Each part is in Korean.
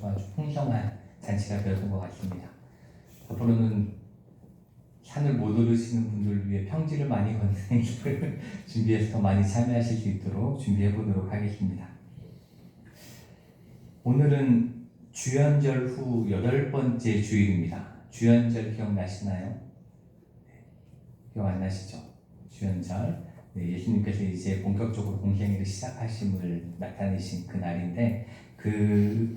아주 풍성한 잔치가 되었던 것 같습니다. 앞으로는 산을 못 오르시는 분들을 위해 평지를 많이 걷는 일을 준비해서 더 많이 참여하실 수 있도록 준비해 보도록 하겠습니다. 오늘은 주연절 후 8번째 주일입니다. 주연절 기억나시나요? 기억 안 나시죠? 주연절. 예수님께서 이제 본격적으로 공생애를 시작하심을 나타내신 그 날인데 그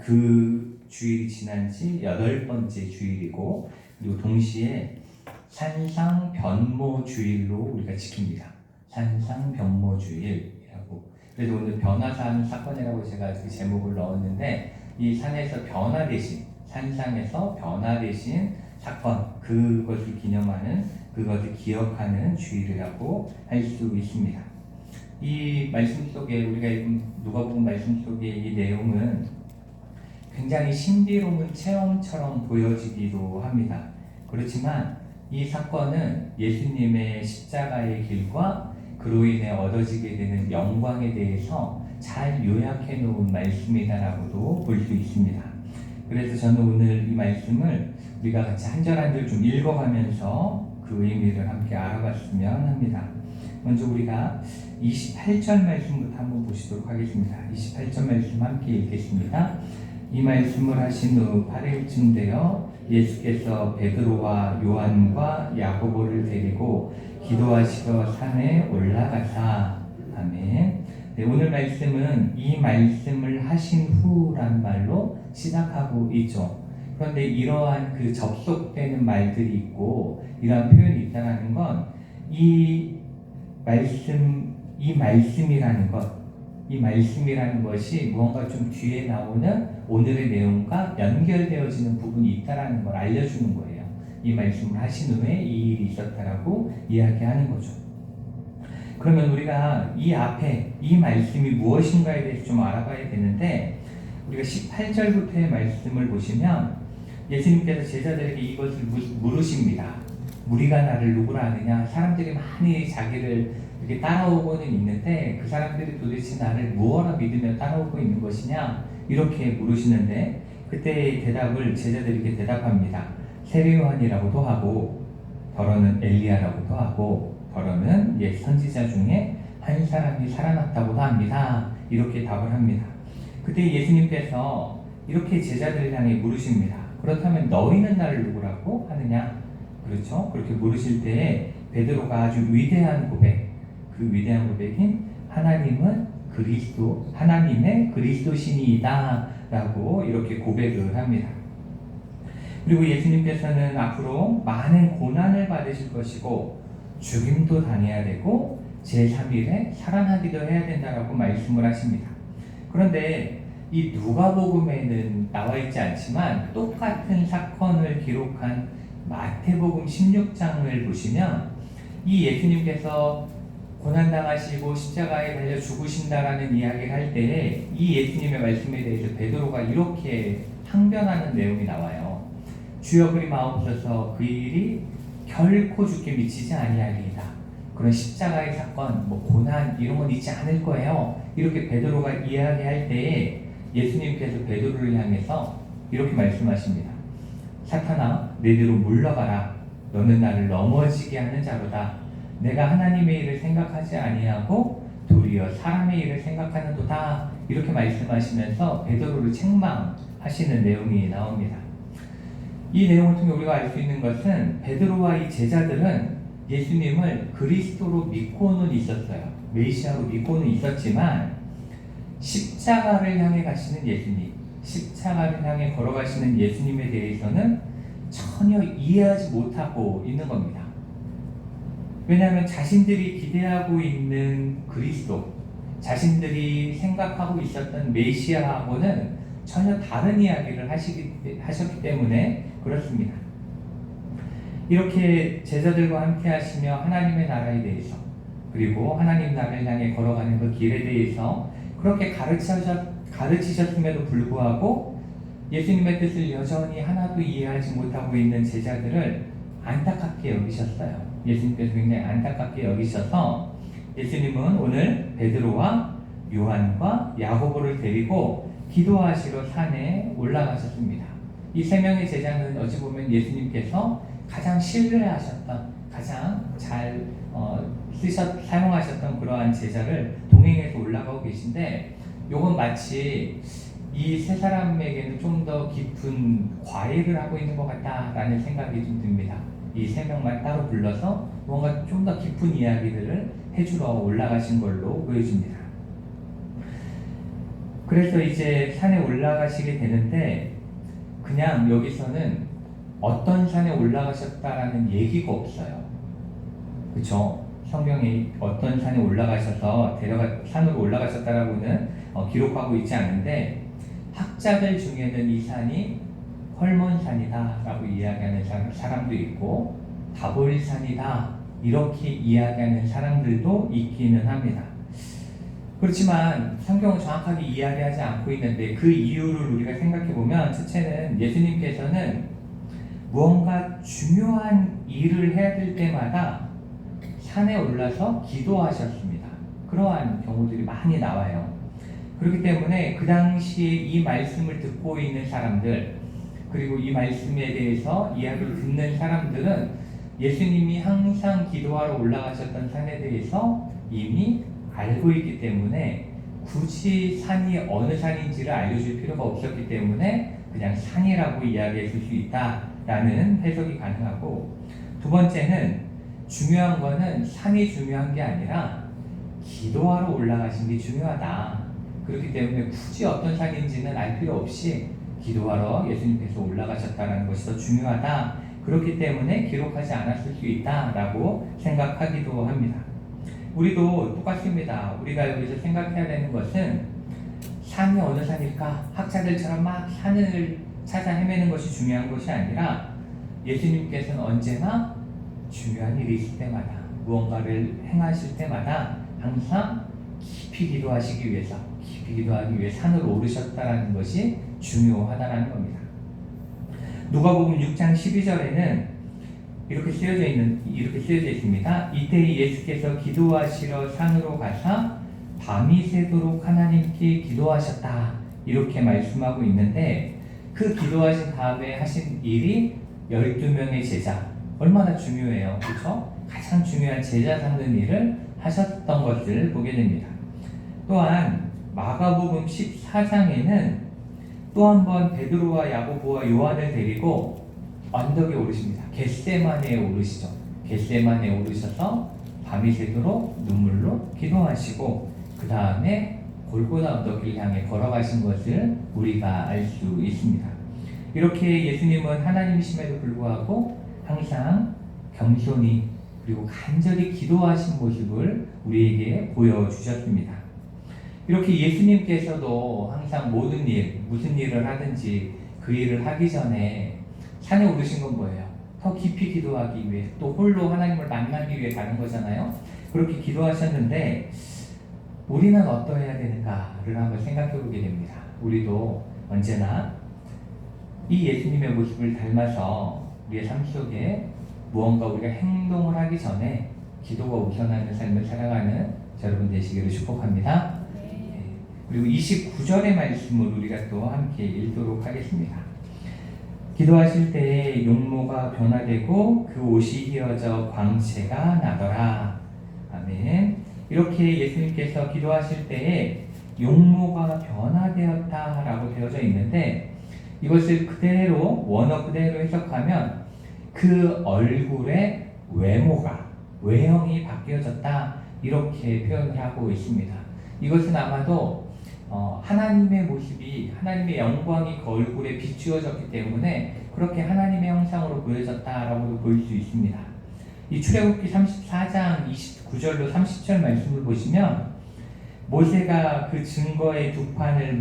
주일이 지난 지 8번째 주일이고, 그리고 동시에 산상변모주일로 우리가 지킵니다. 산상변모주일이라고. 그래서 오늘 변화산 사건이라고 제가 그 제목을 넣었는데, 이 산에서 변화되신, 산상에서 변화되신 사건, 그것을 기념하는, 그것을 기억하는 주일이라고 할 수 있습니다. 이 말씀 속에, 우리가 누가복음 말씀 속에 이 내용은 굉장히 신비로운 체험처럼 보여지기도 합니다. 그렇지만 이 사건은 예수님의 십자가의 길과 그로 인해 얻어지게 되는 영광에 대해서 잘 요약해 놓은 말씀이다라고도 볼 수 있습니다. 그래서 저는 오늘 이 말씀을 우리가 같이 한 절 한 절 좀 읽어가면서 그 의미를 함께 알아봤으면 합니다. 먼저 우리가 28절 말씀부터 한번 보시도록 하겠습니다. 28절 말씀 함께 읽겠습니다. 이 말씀을 하신 후 8일쯤 되어 예수께서 베드로와 요한과 야고보를 데리고 기도하시러 산에 올라가사. 아멘. 네, 오늘 말씀은 이 말씀을 하신 후라는 말로 시작하고 있죠. 그런데 이러한 그 접속되는 말들이 있고 이러한 표현이 있다는 건 이 말씀이라는 것이 무언가 좀 뒤에 나오는 오늘의 내용과 연결되어지는 부분이 있다는 걸 알려주는 거예요. 이 말씀을 하신 후에 이 일이 있었다라고 이야기하는 거죠. 그러면 우리가 이 앞에 이 말씀이 무엇인가에 대해서 좀 알아봐야 되는데, 우리가 18절부터의 말씀을 보시면 예수님께서 제자들에게 이것을 물으십니다. 무리가 나를 누구라 하느냐? 사람들이 많이 자기를 이렇게 따라오고는 있는데 그 사람들이 도대체 나를 무엇라 믿으며 따라오고 있는 것이냐? 이렇게 물으시는데, 그때의 대답을 제자들에게 대답합니다. 세례요한이라고도 하고, 더러는 엘리야라고도 하고, 더러는 옛 선지자 중에 한 사람이 살아났다고도 합니다. 이렇게 답을 합니다. 그때 예수님께서 이렇게 제자들을 향해 물으십니다. 그렇다면 너희는 나를 누구라고 하느냐? 그렇죠? 그렇게 물으실 때에 베드로가 아주 위대한 고백, 그 위대한 고백인 하나님은 그리스도, 하나님의 그리스도신이다 라고 이렇게 고백을 합니다. 그리고 예수님께서는 앞으로 많은 고난을 받으실 것이고 죽임도 당해야 되고 제3일에 살아나기도 해야 된다라고 말씀을 하십니다. 그런데 이 누가복음에는 나와 있지 않지만 똑같은 사건을 기록한 마태복음 16장을 보시면 이 예수님께서 고난당하시고 십자가에 달려 죽으신다라는 이야기를 할 때에 이 예수님의 말씀에 대해서 베드로가 이렇게 항변하는 내용이 나와요. 주여 그리 마옵소서, 그 일이 결코 주께 미치지 아니하리이다. 그런 십자가의 사건, 고난 이런 건 있지 않을 거예요. 이렇게 베드로가 이야기할 때에 예수님께서 베드로를 향해서 이렇게 말씀하십니다. 사탄아, 내 뒤로 물러가라. 너는 나를 넘어지게 하는 자로다. 내가 하나님의 일을 생각하지 아니하고 도리어 사람의 일을 생각하는도다. 이렇게 말씀하시면서 베드로를 책망하시는 내용이 나옵니다. 이 내용을 통해 우리가 알 수 있는 것은 베드로와 이 제자들은 예수님을 그리스도로 믿고는 있었어요. 메시아로 믿고는 있었지만 십자가를 향해 가시는 예수님, 십자가를 향해 걸어가시는 예수님에 대해서는 전혀 이해하지 못하고 있는 겁니다. 왜냐하면 자신들이 기대하고 있는 그리스도, 자신들이 생각하고 있었던 메시아하고는 전혀 다른 이야기를 하셨기 때문에 그렇습니다. 이렇게 제자들과 함께 하시며 하나님의 나라에 대해서, 그리고 하나님 나라를 향해 걸어가는 그 길에 대해서 그렇게 가르치셨음에도 불구하고 예수님의 뜻을 여전히 하나도 이해하지 못하고 있는 제자들을 안타깝게 여기셨어요. 예수님께서 굉장히 안타깝게 여기셔서 예수님은 오늘 베드로와 요한과 야고보를 데리고 기도하시러 산에 올라가셨습니다. 이 세 명의 제자는 어찌 보면 예수님께서 가장 신뢰하셨던, 가장 잘 사용하셨던 그러한 제자를 동행해서 올라가고 계신데, 요건 마치 이 세 사람에게는 좀 더 깊은 과외를 하고 있는 것 같다라는 생각이 좀 듭니다. 이 세 명만 따로 불러서 뭔가 좀 더 깊은 이야기들을 해주러 올라가신 걸로 보여집니다. 그래서 이제 산에 올라가시게 되는데, 그냥 여기서는 어떤 산에 올라가셨다라는 얘기가 없어요. 그렇죠? 성경에 어떤 산에 올라가셔서 산으로 올라가셨다라고는 기록하고 있지 않은데, 학자들 중에는 이 산이 헐몬산이다 라고 이야기하는 사람도 있고, 다볼산이다 이렇게 이야기하는 사람들도 있기는 합니다. 그렇지만 성경은 정확하게 이야기하지 않고 있는데, 그 이유를 우리가 생각해보면, 첫째는 예수님께서는 무언가 중요한 일을 해야 될 때마다 산에 올라서 기도하셨습니다. 그러한 경우들이 많이 나와요. 그렇기 때문에 그 당시에 이 말씀을 듣고 있는 사람들, 그리고 이 말씀에 대해서 이야기를 듣는 사람들은 예수님이 항상 기도하러 올라가셨던 산에 대해서 이미 알고 있기 때문에 굳이 산이 어느 산인지를 알려줄 필요가 없었기 때문에 그냥 산이라고 이야기해 줄 수 있다라는 해석이 가능하고, 두 번째는 중요한 거는 산이 중요한 게 아니라 기도하러 올라가신 게 중요하다. 그렇기 때문에 굳이 어떤 산인지는 알 필요 없이 기도하러 예수님께서 올라가셨다는 것이 더 중요하다. 그렇기 때문에 기록하지 않았을 수 있다라고 생각하기도 합니다. 우리도 똑같습니다. 우리가 여기서 생각해야 되는 것은 산이 어느 산일까? 학자들처럼 막 산을 찾아 헤매는 것이 중요한 것이 아니라, 예수님께서는 언제나 중요한 일이 있을 때마다, 무언가를 행하실 때마다 항상 깊이 기도하기 위해서 산으로 오르셨다는 것이 중요하다는 겁니다. 누가복음 6장 12절에는 이렇게 쓰여져 있습니다. 이때 예수께서 기도하시러 산으로 가사 밤이 새도록 하나님께 기도하셨다. 이렇게 말씀하고 있는데, 그 기도하신 다음에 하신 일이 12명의 제자, 얼마나 중요해요. 그렇죠? 가장 중요한 제자 삼는 일을 하셨던 것을 보게 됩니다. 또한 마가복음 14장에는 또 한 번 베드로와 야고보와 요한을 데리고 언덕에 오르십니다. 겟세마네에 오르시죠. 겟세마네에 오르셔서 밤이 새도록 눈물로 기도하시고, 그 다음에 골고다 언덕을 향해 걸어가신 것을 우리가 알 수 있습니다. 이렇게 예수님은 하나님이심에도 불구하고 항상 겸손히 그리고 간절히 기도하신 모습을 우리에게 보여주셨습니다. 이렇게 예수님께서도 항상 모든 일, 무슨 일을 하든지 그 일을 하기 전에 산에 오르신 건 뭐예요? 더 깊이 기도하기 위해, 또 홀로 하나님을 만나기 위해 가는 거잖아요. 그렇게 기도하셨는데, 우리는 어떠해야 되는가를 한번 생각해 보게 됩니다. 우리도 언제나 이 예수님의 모습을 닮아서 우리의 삶 속에 무언가 우리가 행동을 하기 전에 기도가 우선하는 삶을 살아가는 여러분 되시기를 축복합니다. 그리고 29절의 말씀을 우리가 또 함께 읽도록 하겠습니다. 기도하실 때에 용모가 변화되고 그 옷이 휘어져 광채가 나더라. 아멘. 이렇게 예수님께서 기도하실 때에 용모가 변화되었다라고 되어져 있는데, 이것을 그대로 원어 그대로 해석하면 그 얼굴의 외형이 바뀌어졌다, 이렇게 표현을 하고 있습니다. 이것은 아마도 하나님의 모습이, 하나님의 영광이 그 얼굴에 비추어졌기 때문에 그렇게 하나님의 형상으로 보여졌다라고도 볼 수 있습니다. 이 출애굽기 34장 29절로 30절 말씀을 보시면, 모세가 그 증거의 두 판을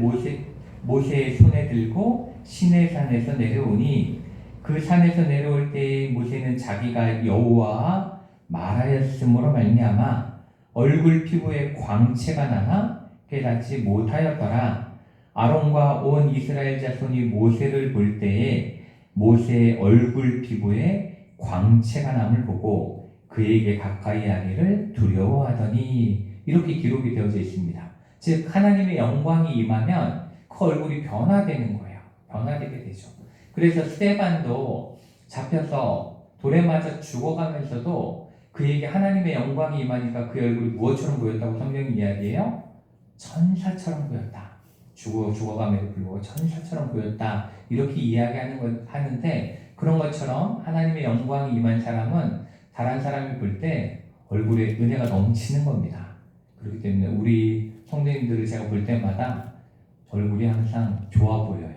모세의 손에 들고 시내산에서 내려오니, 그 산에서 내려올 때에 모세는 자기가 여호와와 말하였으므로 말미암아 얼굴 피부에 광채가 나나 깨닫지 못하였더라. 아론과 온 이스라엘 자손이 모세를 볼 때에 모세의 얼굴 피부에 광채가 남을 보고 그에게 가까이 하기를 두려워하더니, 이렇게 기록이 되어져 있습니다. 즉 하나님의 영광이 임하면 그 얼굴이 변화되는 거예요. 변화되게 되죠. 그래서 스데반도 잡혀서 돌에 맞아 죽어가면서도 그에게 하나님의 영광이 임하니까 그 얼굴이 무엇처럼 보였다고 성경이 이야기해요? 천사처럼 보였다. 죽어감에도 불구하고 천사처럼 보였다. 이렇게 하는데 그런 것처럼 하나님의 영광이 임한 사람은 다른 사람이 볼 때 얼굴에 은혜가 넘치는 겁니다. 그렇기 때문에 우리 성도님들을 제가 볼 때마다 얼굴이 항상 좋아 보여요.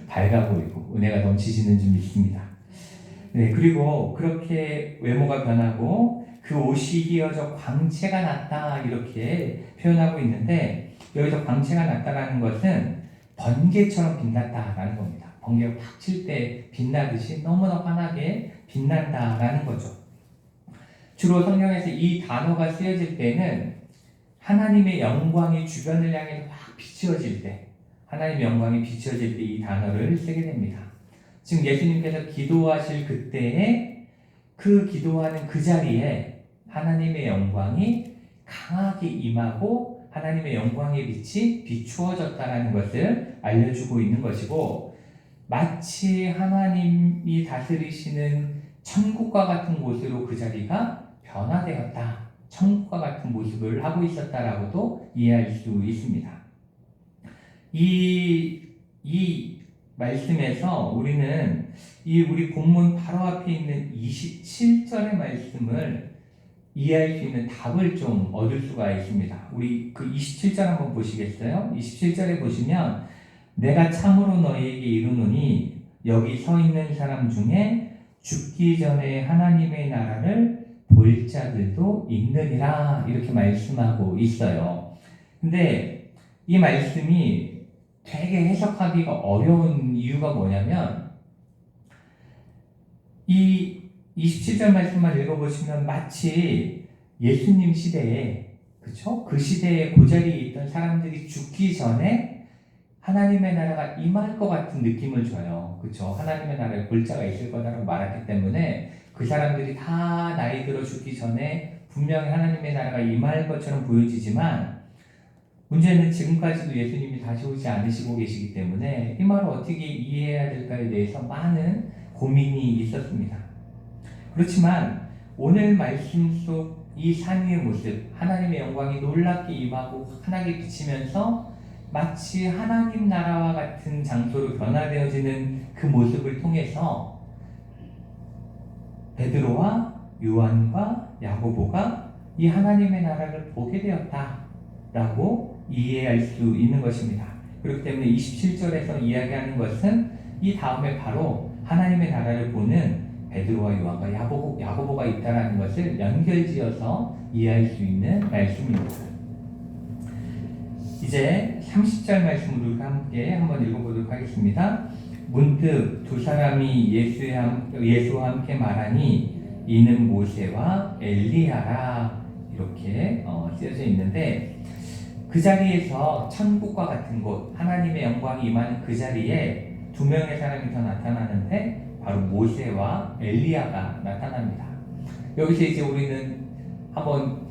밝아 보이고 은혜가 넘치시는 줄 믿습니다. 네, 그리고 그렇게 외모가 변하고 그 옷이 휘어져 광채가 났다 이렇게 표현하고 있는데 여기서 광채가 났다라는 것은 번개처럼 빛났다라는 겁니다. 번개가 팍 칠 때 빛나듯이 너무나 환하게 빛난다라는 거죠. 주로 성경에서 이 단어가 쓰여질 때는 하나님의 영광이 주변을 향해 확 비추어질 때, 하나님의 영광이 비추어질 때 이 단어를 쓰게 됩니다. 지금 예수님께서 기도하실 그때에 그 기도하는 그 자리에 하나님의 영광이 강하게 임하고 하나님의 영광의 빛이 비추어졌다는 것을 알려주고 있는 것이고, 마치 하나님이 다스리시는 천국과 같은 곳으로 그 자리가 변화되었다. 천국과 같은 모습을 하고 있었다라고도 이해할 수 있습니다. 이 말씀에서 우리는 우리 본문 바로 앞에 있는 27절의 말씀을 이해할 수 있는 답을 좀 얻을 수가 있습니다. 우리 그 27절 한번 보시겠어요? 27절에 보시면 내가 참으로 너희에게 이르노니 여기 서 있는 사람 중에 죽기 전에 하나님의 나라를 볼 자들도 있느니라 이렇게 말씀하고 있어요. 근데 이 말씀이 되게 해석하기가 어려운 이유가 뭐냐면 이 27절 말씀만 읽어보시면 마치 예수님 시대에 그쵸? 그 시대에 그 자리에 있던 사람들이 죽기 전에 하나님의 나라가 임할 것 같은 느낌을 줘요. 그쵸? 하나님의 나라에 볼 자가 있을 거다라고 말했기 때문에 그 사람들이 다 나이 들어 죽기 전에 분명히 하나님의 나라가 임할 것처럼 보여지지만 문제는 지금까지도 예수님이 다시 오지 않으시고 계시기 때문에 이 말을 어떻게 이해해야 될까에 대해서 많은 고민이 있었습니다. 그렇지만 오늘 말씀 속 이 산 위의 모습, 하나님의 영광이 놀랍게 임하고 환하게 비치면서 마치 하나님 나라와 같은 장소로 변화되어지는 그 모습을 통해서 베드로와 요한과 야고보가 이 하나님의 나라를 보게 되었다라고 이해할 수 있는 것입니다. 그렇기 때문에 27절에서 이야기하는 것은 이 다음에 바로 하나님의 나라를 보는 베드로와 요한과 야고보가 있다는 것을 연결지어서 이해할 수 있는 말씀입니다. 이제 30절 말씀으로 함께 한번 읽어보도록 하겠습니다. 문득 두 사람이 예수와 함께 말하니 이는 모세와 엘리야라 이렇게 쓰여져 있는데 그 자리에서 천국과 같은 곳 하나님의 영광이 임하는 그 자리에 두 명의 사람이 더 나타나는데 바로 모세와 엘리야가 나타납니다. 여기서 이제 우리는 한번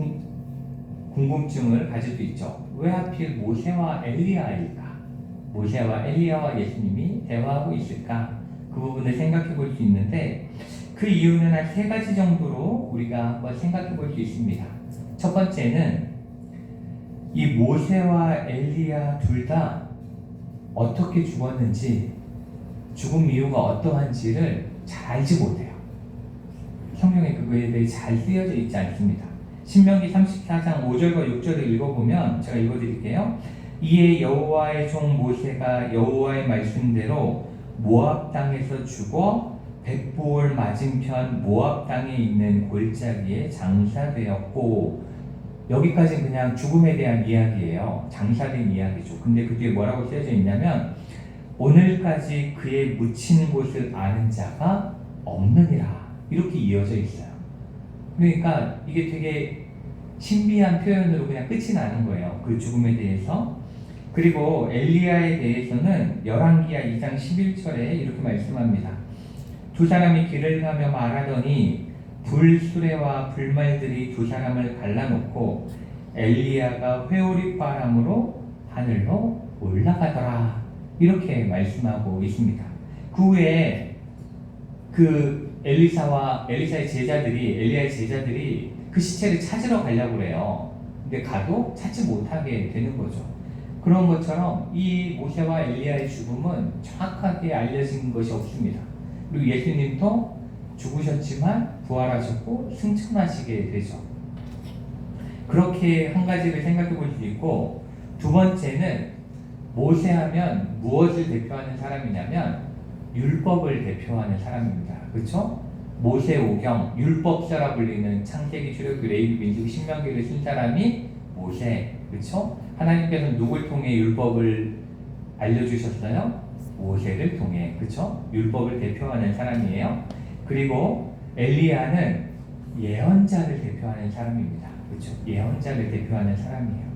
궁금증을 가질 수 있죠. 왜 하필 모세와 엘리야일까? 모세와 엘리야와 예수님이 대화하고 있을까? 그 부분을 생각해 볼 수 있는데 그 이유는 한 세 가지 정도로 우리가 한번 생각해 볼 수 있습니다. 첫 번째는 이 모세와 엘리야 둘 다 어떻게 죽었는지 죽음 이유가 어떠한지를 잘 알지 못해요. 성경에 그거에 대해 잘 쓰여져 있지 않습니다. 신명기 34장 5절과 6절을 읽어보면 제가 읽어드릴게요. 이에 여호와의 종 모세가 여호와의 말씀대로 모압 땅에서 죽어 벳보을 맞은편 모압 땅에 있는 골짜기에 장사되었고, 여기까지는 그냥 죽음에 대한 이야기예요. 장사된 이야기죠. 근데 그 뒤에 뭐라고 쓰여져 있냐면 오늘까지 그의 묻힌 곳을 아는 자가 없느니라 이렇게 이어져 있어요. 그러니까 이게 되게 신비한 표현으로 그냥 끝이 나는 거예요. 그 죽음에 대해서. 그리고 엘리야에 대해서는 열왕기하 2장 11절에 이렇게 말씀합니다. 두 사람이 길을 가며 말하더니 불수레와 불말들이 두 사람을 갈라놓고 엘리야가 회오리 바람으로 하늘로 올라가더라. 이렇게 말씀하고 있습니다. 그 후에 엘리사의 제자들이 그 시체를 찾으러 가려고 그래요. 근데 가도 찾지 못하게 되는 거죠. 그런 것처럼 이 모세와 엘리야의 죽음은 정확하게 알려진 것이 없습니다. 그리고 예수님도 죽으셨지만 부활하셨고 승천하시게 되죠. 그렇게 한 가지를 생각해 볼 수 있고, 두 번째는 모세하면 무엇을 대표하는 사람이냐면 율법을 대표하는 사람입니다. 그렇죠? 모세오경, 율법사라 불리는 창세기, 출애굽기, 레위기, 민수기, 신명기를 쓴 사람이 모세. 그렇죠? 하나님께서 누굴 통해 율법을 알려주셨어요? 모세를 통해. 그렇죠? 율법을 대표하는 사람이에요. 그리고 엘리야는 예언자를 대표하는 사람입니다. 그렇죠? 예언자를 대표하는 사람이에요.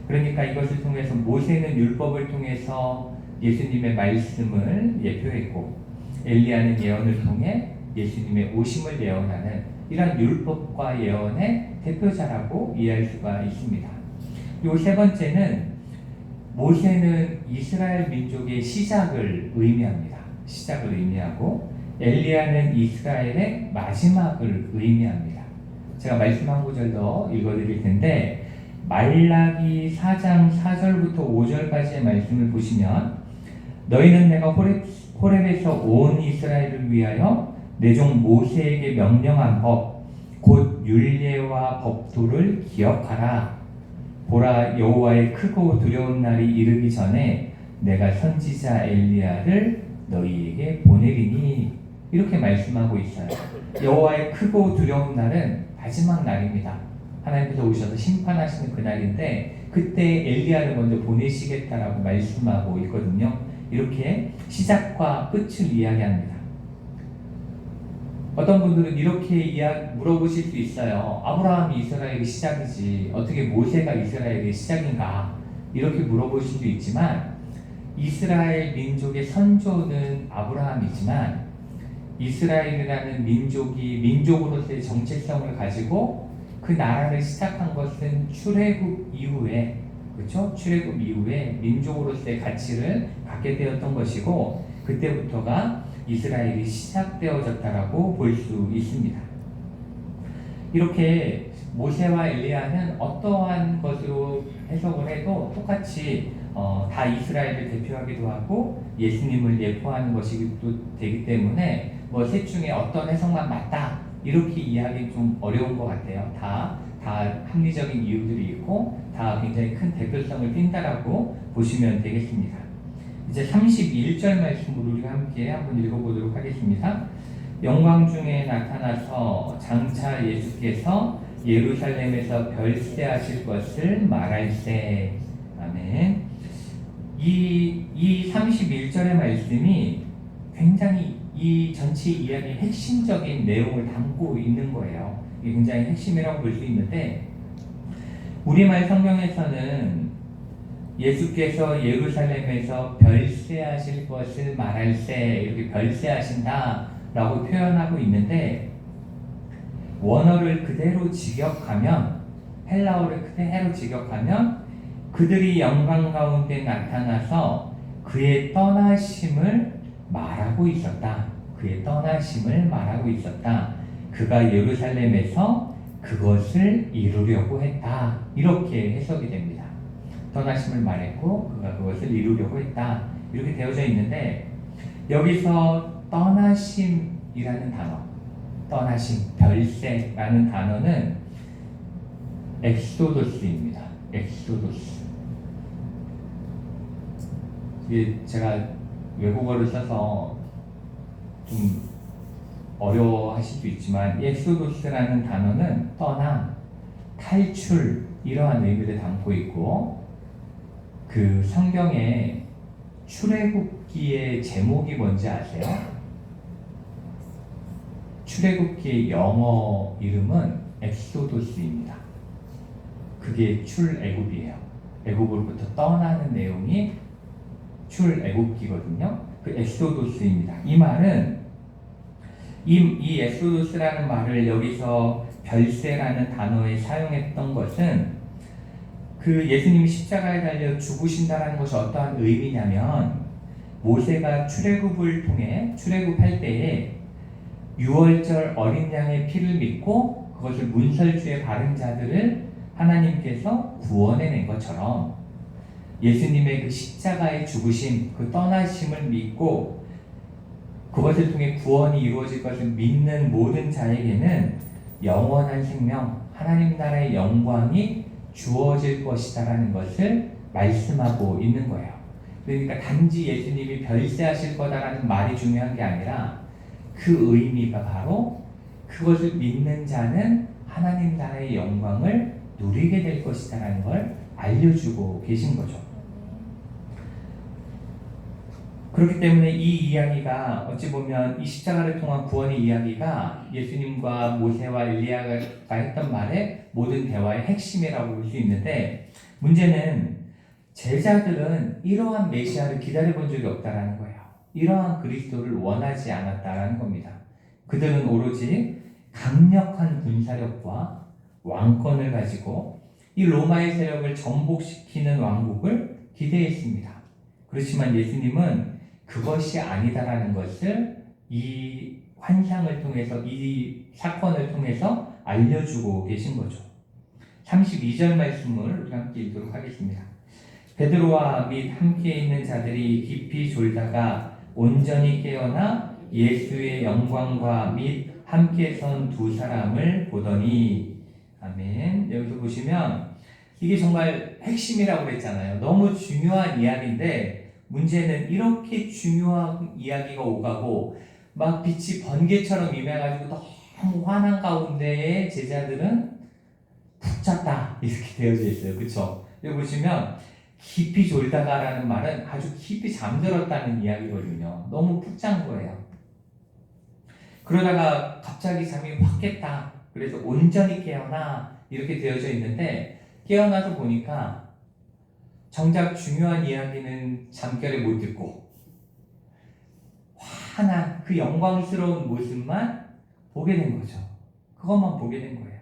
그러니까 이것을 통해서 모세는 율법을 통해서 예수님의 말씀을 예표했고, 엘리야는 예언을 통해 예수님의 오심을 예언하는 이런 율법과 예언의 대표자라고 이해할 수가 있습니다. 요 세 번째는 모세는 이스라엘 민족의 시작을 의미합니다. 시작을 의미하고, 엘리야는 이스라엘의 마지막을 의미합니다. 제가 말씀 한 구절 더 읽어드릴 텐데, 말라기 4장 4절부터 5절까지의 말씀을 보시면, 너희는 내가 호렙에서 온 이스라엘을 위하여 내 종 모세에게 명령한 법, 곧 율례와 법도를 기억하라. 보라, 여호와의 크고 두려운 날이 이르기 전에 내가 선지자 엘리야를 너희에게 보내리니, 이렇게 말씀하고 있어요. 여호와의 크고 두려운 날은 마지막 날입니다. 하나님께서 오셔서 심판하시는 그날인데, 그때 엘리야를 먼저 보내시겠다라고 말씀하고 있거든요. 이렇게 시작과 끝을 이야기합니다. 어떤 분들은 이렇게 물어보실 수 있어요. 아브라함이 이스라엘의 시작이지 어떻게 모세가 이스라엘의 시작인가? 이렇게 물어볼 수도 있지만, 이스라엘 민족의 선조는 아브라함이지만 이스라엘이라는 민족이 민족으로서의 정체성을 가지고 그 나라를 시작한 것은 출애굽 이후에, 그렇죠? 출애굽 이후에 민족으로서의 가치를 갖게 되었던 것이고, 그때부터가 이스라엘이 시작되어졌다라고 볼 수 있습니다. 이렇게 모세와 엘리야는 어떠한 것으로 해석을 해도 똑같이 다 이스라엘을 대표하기도 하고 예수님을 예표하는 것이기도 되기 때문에 셋 중에 어떤 해석만 맞다 이렇게 이해하기 좀 어려운 것 같아요. 다 합리적인 이유들이 있고 다 굉장히 큰 대표성을 띈다라고 보시면 되겠습니다. 이제 31절 말씀으로 우리가 함께 한번 읽어보도록 하겠습니다. 영광 중에 나타나서 장차 예수께서 예루살렘에서 별세하실 것을 말할세. 아멘. 이 31절의 말씀이 굉장히 이 전체 이야기의 핵심적인 내용을 담고 있는 거예요. 이게 굉장히 핵심이라고 볼 수 있는데, 우리말 성경에서는 예수께서 예루살렘에서 별세하실 것을 말할세, 이렇게 별세하신다 라고 표현하고 있는데, 원어를 그대로 직역하면, 헬라어를 그대로 직역하면 그들이 영광 가운데 나타나서 그의 떠나심을 말하고 있었다. 그의 떠나심을 말하고 있었다. 그가 예루살렘에서 그것을 이루려고 했다. 이렇게 해석이 됩니다. 떠나심을 말했고 그가 그것을 이루려고 했다. 이렇게 되어져 있는데, 여기서 떠나심이라는 단어, 떠나심, 별세라는 단어는 엑소도스입니다. 엑소도스. 제가 외국어를 써서 좀 어려워하실 수 있지만, 엑소도스라는 단어는 떠나, 탈출 이러한 의미를 담고 있고, 그 성경에 출애굽기의 제목이 뭔지 아세요? 출애굽기의 영어 이름은 엑소도스입니다. 그게 출애굽이에요. 애굽으로부터 떠나는 내용이 출애굽기거든요. 그 엑소도스입니다. 이 말은 이 엑소도스라는 말을 여기서 별세라는 단어에 사용했던 것은 그 예수님이 십자가에 달려 죽으신다라는 것이 어떠한 의미냐면 모세가 출애굽할 때에 유월절 어린 양의 피를 믿고 그것을 문설주에 바른 자들을 하나님께서 구원해낸 것처럼 예수님의 그 십자가의 죽으심, 그 떠나심을 믿고 그것을 통해 구원이 이루어질 것을 믿는 모든 자에게는 영원한 생명, 하나님 나라의 영광이 주어질 것이다라는 것을 말씀하고 있는 거예요. 그러니까 단지 예수님이 별세하실 거다라는 말이 중요한 게 아니라 그 의미가 바로 그것을 믿는 자는 하나님 나라의 영광을 누리게 될 것이다라는 걸 알려주고 계신 거죠. 그렇기 때문에 이 이야기가 어찌 보면 이 십자가를 통한 구원의 이야기가 예수님과 모세와 엘리야가 했던 말의 모든 대화의 핵심이라고 볼 수 있는데, 문제는 제자들은 이러한 메시아를 기다려본 적이 없다라는 거예요. 이러한 그리스도를 원하지 않았다라는 겁니다. 그들은 오로지 강력한 군사력과 왕권을 가지고 이 로마의 세력을 전복시키는 왕국을 기대했습니다. 그렇지만 예수님은 그것이 아니다라는 것을 이 환상을 통해서, 이 사건을 통해서 알려주고 계신 거죠. 32절 말씀을 우리 함께 읽도록 하겠습니다. 베드로와 및 함께 있는 자들이 깊이 졸다가 온전히 깨어나 예수의 영광과 및 함께 선 두 사람을 보더니, 아멘. 여기서 보시면 이게 정말 핵심이라고 그랬잖아요. 너무 중요한 이야기인데 문제는 이렇게 중요한 이야기가 오가고 막 빛이 번개처럼 임해가지고 너무 환한 가운데에 제자들은 푹 잤다 이렇게 되어져 있어요. 그쵸? 여기 보시면 깊이 졸다가라는 말은 아주 깊이 잠들었다는 이야기거든요. 너무 푹 잔 거예요. 그러다가 갑자기 잠이 확 깼다. 그래서 온전히 깨어나 이렇게 되어져 있는데, 깨어나서 보니까 정작 중요한 이야기는 잠결에 못 듣고 환한 그 영광스러운 모습만 보게 된 거죠. 그것만 보게 된 거예요.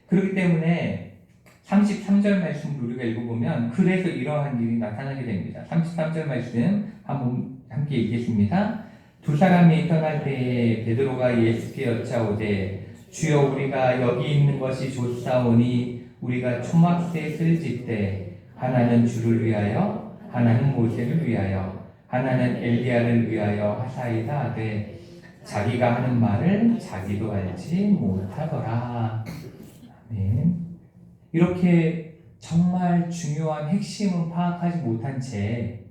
그렇기 때문에 33절 말씀 우리가 읽어보면 그래서 이러한 일이 나타나게 됩니다. 33절 말씀 한번 함께 읽겠습니다. 두 사람이 떠날 때에 베드로가 예수께 여짜오되 주여 우리가 여기 있는 것이 좋사오니 우리가 초막셋을 짓되 하나는 주를 위하여 하나는 모세를 위하여 하나는 엘리야를 위하여 하사이다 하되 자기가 하는 말을 자기도 알지 못하더라. 아멘. 이렇게 정말 중요한 핵심은 파악하지 못한 채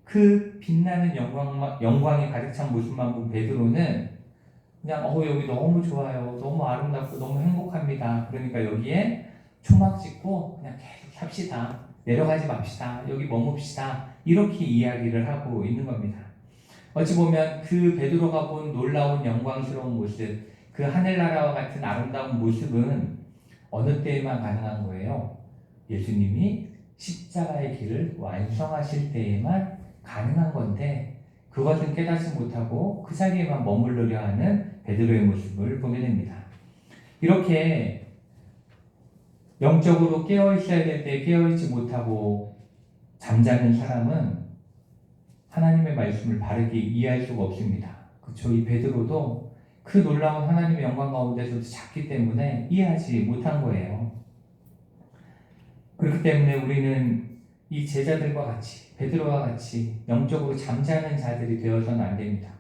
그 빛나는 영광이 가득 찬 모습만 본 베드로는 그냥 여기 너무 좋아요, 너무 아름답고 너무 행복합니다. 그러니까 여기에 초막 짓고 그냥 계속 삽시다, 내려가지 맙시다, 여기 머뭅시다, 이렇게 이야기를 하고 있는 겁니다. 어찌 보면 그 베드로가 본 놀라운 영광스러운 모습, 그 하늘나라와 같은 아름다운 모습은 어느 때에만 가능한 거예요? 예수님이 십자가의 길을 완성하실 때에만 가능한 건데, 그것은 깨닫지 못하고 그 자리에만 머무르려 하는 베드로의 모습을 보게 됩니다. 이렇게 영적으로 깨어있어야 될 때 깨어있지 못하고 잠자는 사람은 하나님의 말씀을 바르게 이해할 수가 없습니다. 그쵸? 이 베드로도 그 놀라운 하나님의 영광 가운데서도 잤기 때문에 이해하지 못한 거예요. 그렇기 때문에 우리는 이 제자들과 같이, 베드로와 같이 영적으로 잠자는 자들이 되어서는 안 됩니다.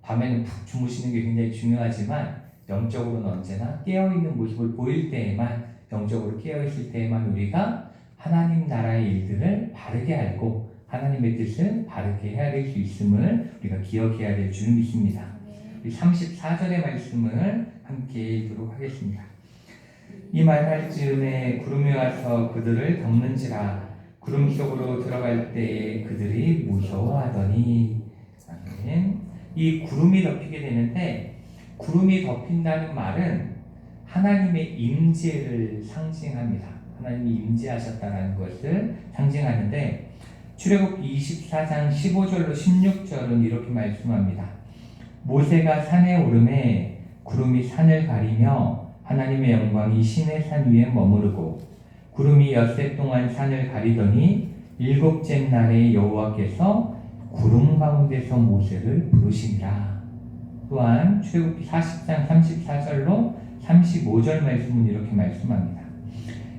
밤에는 푹 주무시는 게 굉장히 중요하지만 영적으로는 언제나 깨어있는 모습을 보일 때에만, 영적으로 깨어있을 때에만 우리가 하나님 나라의 일들을 바르게 알고 하나님의 뜻을 바르게 헤아릴 수 있음을 우리가 기억해야 될 줄 믿습니다. 34절의 말씀을 함께 읽도록 하겠습니다. 이 말할 즈음에 구름이 와서 그들을 덮는지라 구름 속으로 들어갈 때에 그들이 무서워하더니. 아멘. 이 구름이 덮이게 되는데, 구름이 덮인다는 말은 하나님의 임재를 상징합니다. 하나님이 임재하셨다는 것을 상징하는데, 출애굽 24장 15절로 16절은 이렇게 말씀합니다. 모세가 산에 오르매 구름이 산을 가리며 하나님의 영광이 시내 산 위에 머무르고 구름이 엿새 동안 산을 가리더니 일곱째 날에 여호와께서 구름 가운데서 모세를 부르시니라. 또한 출애굽기 40장 34절로 35절 말씀은 이렇게 말씀합니다.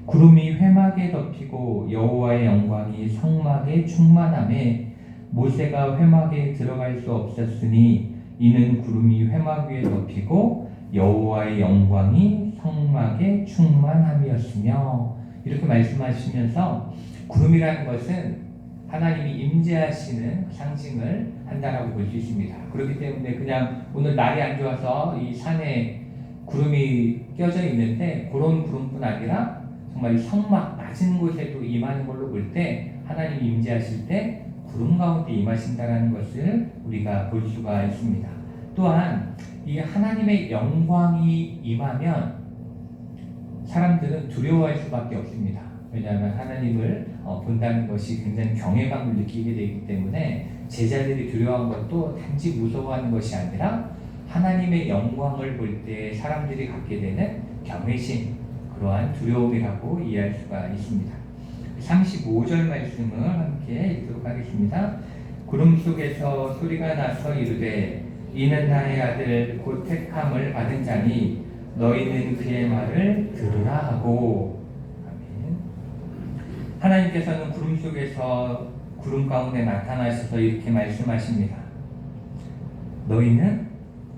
구름이 회막에 덮이고 여호와의 영광이 성막에 충만함에 모세가 회막에 들어갈 수 없었으니 이는 구름이 회막 위에 덮이고 여호와의 영광이 성막에 충만함이었으며, 이렇게 말씀하시면서 구름이라는 것은 하나님이 임재하시는 상징을 한다라고 볼 수 있습니다. 그렇기 때문에 그냥 오늘 날이 안 좋아서 이 산에 구름이 껴져 있는데 그런 구름뿐 아니라 정말 성막 낮은 곳에도 임하는 걸로 볼 때 하나님이 임재하실 때 구름 가운데 임하신다는 것을 우리가 볼 수가 있습니다. 또한 이 하나님의 영광이 임하면 사람들은 두려워할 수밖에 없습니다. 왜냐하면 하나님을 본다는 것이 굉장히 경외감을 느끼게 되기 때문에 제자들이 두려워한 것도 단지 무서워하는 것이 아니라 하나님의 영광을 볼 때 사람들이 갖게 되는 경외심, 그러한 두려움이라고 이해할 수가 있습니다. 35절 말씀을 함께 읽도록 하겠습니다. 구름 속에서 소리가 나서 이르되 이는 나의 아들 곧 택함을 받은 자니 너희는 그의 말을 들으라 하고. 아멘. 하나님께서는 구름 속에서 구름 가운데 나타나셔서 이렇게 말씀하십니다. 너희는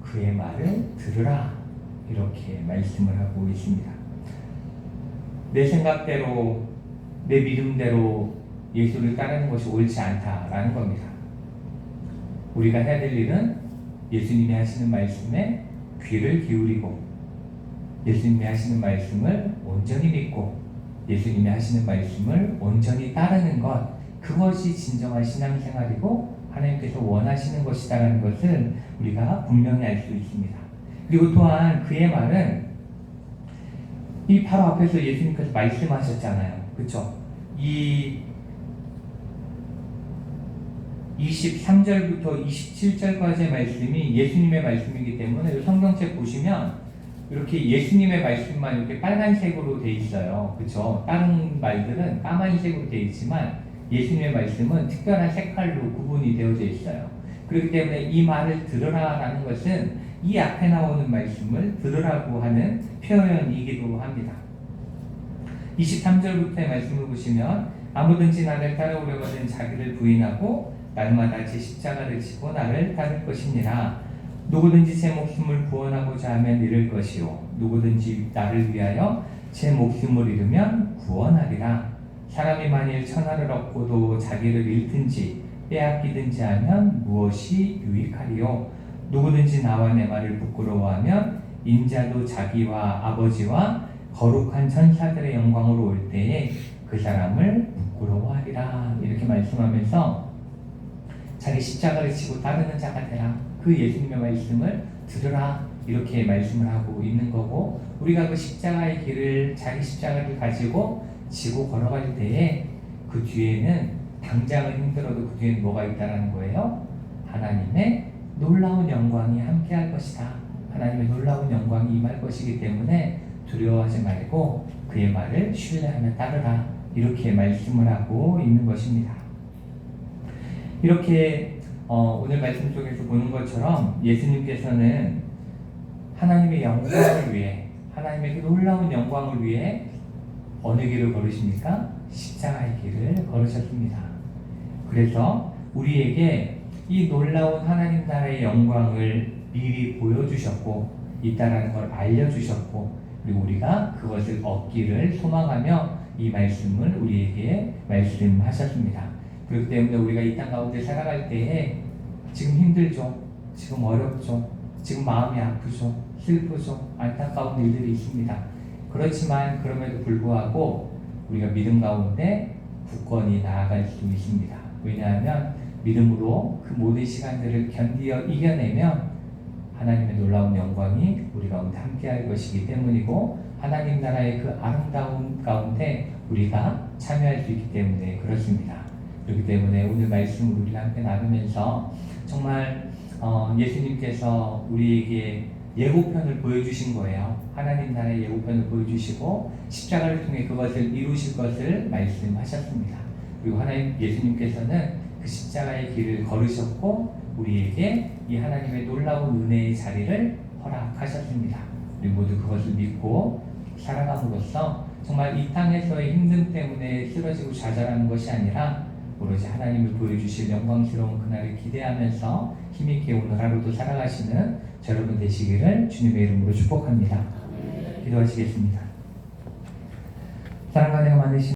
그의 말을 들으라, 이렇게 말씀을 하고 있습니다. 내 생각대로 내 믿음대로 예수를 따르는 것이 옳지 않다라는 겁니다. 우리가 해야 될 일은 예수님이 하시는 말씀에 귀를 기울이고 예수님이 하시는 말씀을 온전히 믿고 예수님이 하시는 말씀을 온전히 따르는 것, 그것이 진정한 신앙생활이고 하나님께서 원하시는 것이다라는 것을 우리가 분명히 알 수 있습니다. 그리고 또한 그의 말은 이 바로 앞에서 예수님께서 말씀하셨잖아요. 그렇죠? 이 23절부터 27절까지의 말씀이 예수님의 말씀이기 때문에 성경책 보시면 이렇게 예수님의 말씀만 이렇게 빨간색으로 되어 있어요. 그렇죠? 다른 말들은 까만색으로 되어 있지만 예수님의 말씀은 특별한 색깔로 구분이 되어져 있어요. 그렇기 때문에 이 말을 들으라라는 것은 이 앞에 나오는 말씀을 들으라고 하는 표현이기도 합니다. 23절부터의 말씀을 보시면 아무든지 나를 따라오려거든 자기를 부인하고 날마다 제 십자가를 지고 나를 따를 것이니라. 누구든지 제 목숨을 구원하고자 하면 잃을 것이요 누구든지 나를 위하여 제 목숨을 잃으면 구원하리라. 사람이 만일 천하를 얻고도 자기를 잃든지 빼앗기든지 하면 무엇이 유익하리요. 누구든지 나와 내 말을 부끄러워하면 인자도 자기와 아버지와 거룩한 천사들의 영광으로 올 때에 그 사람을 부끄러워하리라. 이렇게 말씀하면서 자기 십자가를 지고 따르는 자가 되라. 그 예수님의 말씀을 들으라. 이렇게 말씀을 하고 있는 거고, 우리가 그 십자가의 길을 자기 십자가를 가지고 지고 걸어갈 때에 그 뒤에는 당장은 힘들어도 그 뒤에는 뭐가 있다는 거예요? 하나님의 놀라운 영광이 함께할 것이다. 하나님의 놀라운 영광이 임할 것이기 때문에 두려워하지 말고 그의 말을 신뢰하며 따르라. 이렇게 말씀을 하고 있는 것입니다. 이렇게 오늘 말씀 속에서 보는 것처럼 예수님께서는 하나님의 영광을 위해, 하나님의 그 놀라운 영광을 위해 어느 길을 걸으십니까? 십자가의 길을 걸으셨습니다. 그래서 우리에게 이 놀라운 하나님 나라의 영광을 미리 보여주셨고 있다라는 걸 알려주셨고, 그리고 우리가 그것을 얻기를 소망하며 이 말씀을 우리에게 말씀하셨습니다. 그렇기 때문에 우리가 이 땅 가운데 살아갈 때에 지금 힘들죠, 지금 어렵죠, 지금 마음이 아프죠, 슬프죠, 안타까운 일들이 있습니다. 그렇지만 그럼에도 불구하고 우리가 믿음 가운데 굳건히 나아갈 수 있습니다. 왜냐하면 믿음으로 그 모든 시간들을 견디어 이겨내면 하나님의 놀라운 영광이 우리 가운데 함께할 것이기 때문이고, 하나님 나라의 그 아름다운 가운데 우리가 참여할 수 있기 때문에 그렇습니다. 그렇기 때문에 오늘 말씀을 우리가 함께 나누면서 정말 예수님께서 우리에게 예고편을 보여주신 거예요. 하나님 나라의 예고편을 보여주시고 십자가를 통해 그것을 이루실 것을 말씀하셨습니다. 그리고 하나님 예수님께서는 그 십자가의 길을 걸으셨고 우리에게 이 하나님의 놀라운 은혜의 자리를 허락하셨습니다. 우리 모두 그것을 믿고 살아감으로써 정말 이 땅에서의 힘듦 때문에 쓰러지고 좌절하는 것이 아니라 오로지 하나님을 보여주실 영광스러운 그날을 기대하면서 힘있게 오늘 하루도 살아가시는 저 여러분 되시기를 주님의 이름으로 축복합니다. 기도하시겠습니다. 사랑과 은혜가 많으신